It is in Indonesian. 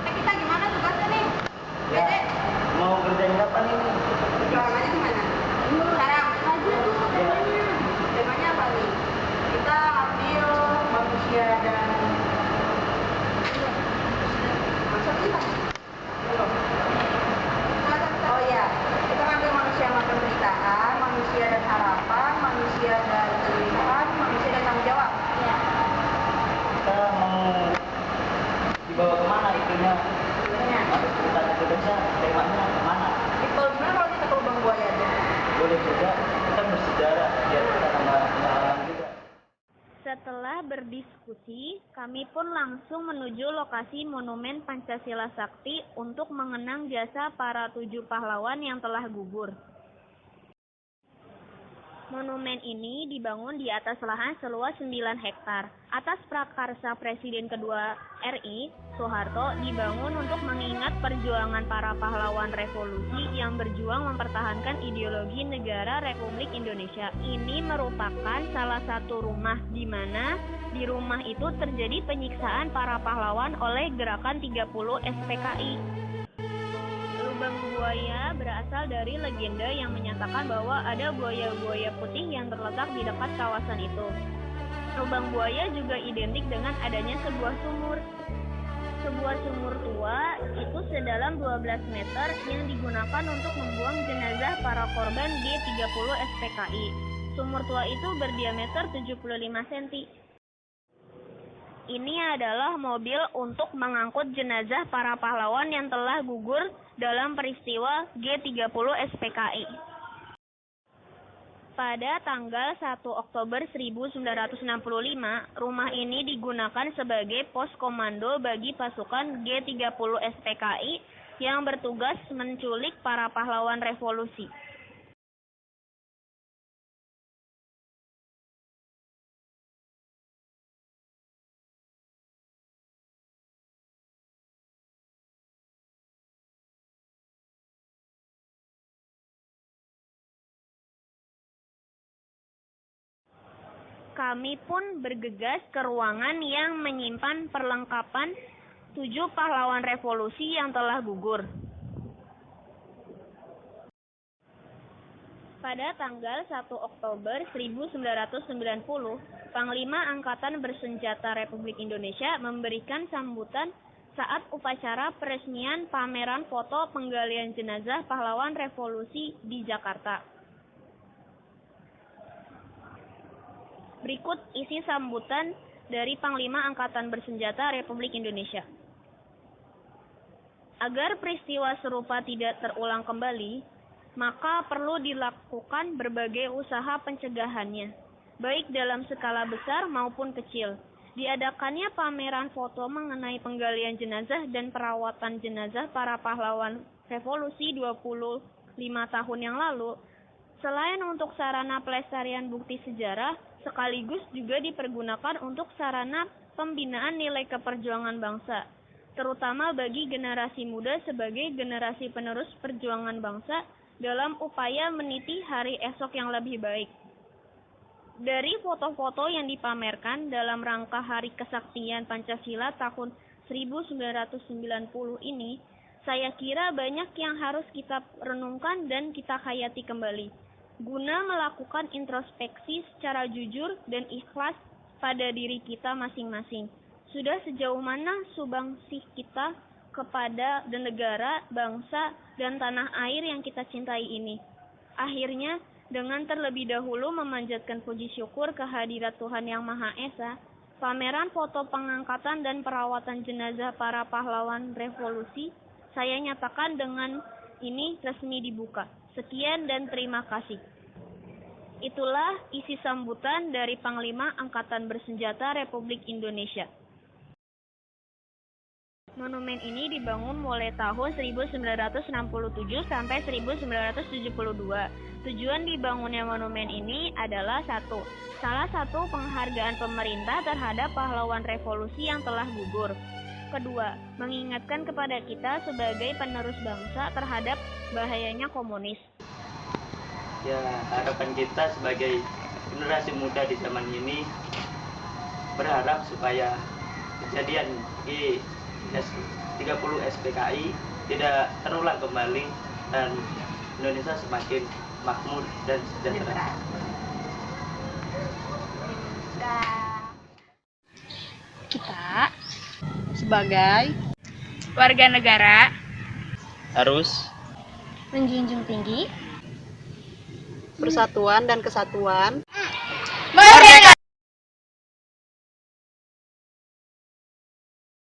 Kita gimana tugasnya nih? Ya, mau kerjain kapan ini? Temanya gimana? Sekarang aja tuh temanya. Temanya apa nih? Kita ambil manusia dan masa kita? Oh iya, kita ambil manusia dan penderitaan, manusia dan harapan, manusia dan kegelisahan, manusia dan tanggung jawab. Iya. Kita mau dibawa kemana itunya? Gimana? Habis kita tugasnya, temanya kemana? Kalau gimana kalau kita ke lubang buaya aja? Boleh juga, kita bersejarah biar kita tambah pengalaman juga. Setelah berdiskusi, kami pun langsung menuju lokasi Monumen Pancasila Sakti untuk mengenang jasa para 7 pahlawan yang telah gugur. Monumen ini dibangun di atas lahan seluas 9 hektar. Atas prakarsa Presiden kedua RI, Soeharto, dibangun untuk mengingat perjuangan para pahlawan revolusi yang berjuang mempertahankan ideologi negara Republik Indonesia. Ini merupakan salah satu rumah di mana di rumah itu terjadi penyiksaan para pahlawan oleh Gerakan 30 SPKI. Lubang buaya berasal dari legenda yang menyatakan bahwa ada buaya-buaya putih yang terletak di dekat kawasan itu. Lubang buaya juga identik dengan adanya sebuah sumur. Sebuah sumur tua itu sedalam 12 meter yang digunakan untuk membuang jenazah para korban G30 SPKI. Sumur tua itu berdiameter 75 cm. Ini adalah mobil untuk mengangkut jenazah para pahlawan yang telah gugur dalam peristiwa G30 SPKI. Pada tanggal 1 Oktober 1965, rumah ini digunakan sebagai pos komando bagi pasukan G30 SPKI yang bertugas menculik para pahlawan revolusi. Kami pun bergegas ke ruangan yang menyimpan perlengkapan 7 pahlawan revolusi yang telah gugur. Pada tanggal 1 Oktober 1990, Panglima Angkatan Bersenjata Republik Indonesia memberikan sambutan saat upacara peresmian pameran foto penggalian jenazah pahlawan revolusi di Jakarta. Berikut isi sambutan dari Panglima Angkatan Bersenjata Republik Indonesia. Agar peristiwa serupa tidak terulang kembali, maka perlu dilakukan berbagai usaha pencegahannya, baik dalam skala besar maupun kecil. Diadakannya pameran foto mengenai penggalian jenazah dan perawatan jenazah para pahlawan revolusi 25 tahun yang lalu, selain untuk sarana pelestarian bukti sejarah, sekaligus juga dipergunakan untuk sarana pembinaan nilai keperjuangan bangsa, terutama bagi generasi muda sebagai generasi penerus perjuangan bangsa dalam upaya meniti hari esok yang lebih baik. Dari foto-foto yang dipamerkan dalam rangka Hari Kesaktian Pancasila tahun 1990 ini, saya kira banyak yang harus kita renungkan dan kita hayati kembali, guna melakukan introspeksi secara jujur dan ikhlas pada diri kita masing-masing. Sudah sejauh mana sumbangsih kita kepada negara, bangsa, dan tanah air yang kita cintai ini? Akhirnya, dengan terlebih dahulu memanjatkan puji syukur kehadirat Tuhan Yang Maha Esa, pameran foto pengangkatan dan perawatan jenazah para pahlawan revolusi, saya nyatakan dengan ini resmi dibuka. Sekian dan terima kasih. Itulah isi sambutan dari Panglima Angkatan Bersenjata Republik Indonesia. Monumen ini dibangun mulai tahun 1967 sampai 1972. Tujuan dibangunnya monumen ini adalah salah satu penghargaan pemerintah terhadap pahlawan revolusi yang telah gugur. Kedua, mengingatkan kepada kita sebagai penerus bangsa terhadap bahayanya komunis. Ya, harapan kita sebagai generasi muda di zaman ini berharap supaya kejadian 30 SPKI tidak terulang kembali dan Indonesia semakin makmur dan sejahtera. Kita sebagai warga negara Harus menjunjung tinggi persatuan dan kesatuan merdeka!